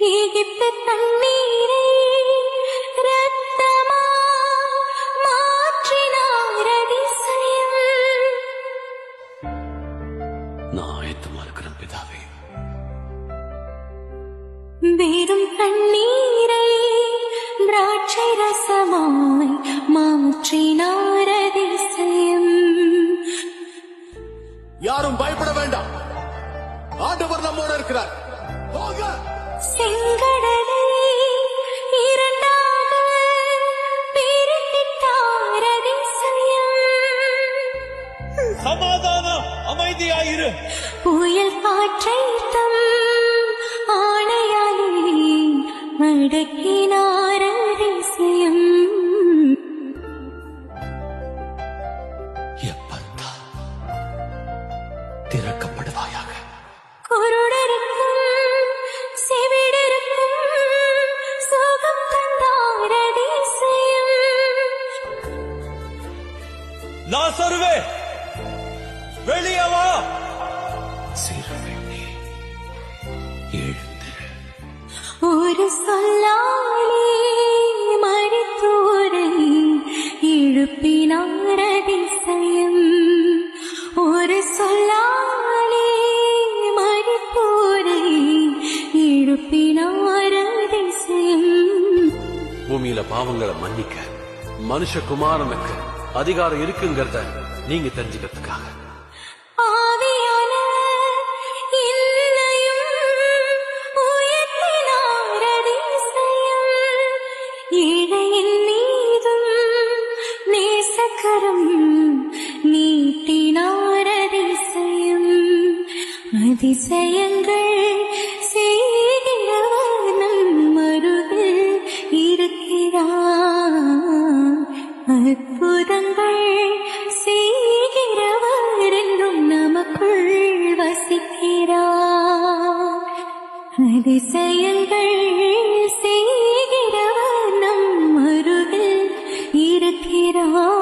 எகிப்து தண்ணீரை ரத்தமாய் மாற்றினார் அதிசயம். நான் ஆயத்தமா இருக்கிறேன் பிதாவே. வெறும் தண்ணீரை திராட்சை ரசமாய் மாற்றினார் அதிசயம். யாரும் பயப்பட வேண்டாம், ஆண்டவர் நம்மோடு இருக்கிறார். போக. செங்கடலை இரண்டாக பிரித்திட்டார் அதிசயம். சமாதானம், அமைதியாயிரு. புயல் காற்றை தம் ஆணையாலே மடக்கினார் அதிசயம். எப்பந்தா திறக்கப்படுவாயாக. குருடருக்கும் செவிடருக்கும் சுகம் தந்தார் அதிசயம். லாசருவே, வெளியே வா. சிறுவெண்ணே, எழுந்திரு. ஒரு சொல்லாலே மரித்தோரை எழுப்பினார் அதிசயம். ஒரு சொல்லாலே மரித்தோரை எழுப்பினார் அதிசயம். பூமியில பாவங்களை மன்னிக்க மனுஷகுமாரனுக்கு அதிகாரம் இருக்குங்கிறத நீங்க தெரிஞ்சுக்கிறதுக்காக ஆவியான என்னையும் உயர்த்தினார் அதிசயம். ஏழையின் மீதும் நேசக்கரம் நீட்டினார் அதிசயம். அதிசயங்கள் செய்கிறவர் நம் அருகில் இருக்கிறார். அற்புதங்கள் செய்கிறவர் என்றும் நமக்குள் வசிக்கிறார். அதிசயங்கள் செய்கிறவர் நம் அருகில் இருக்கிறார்.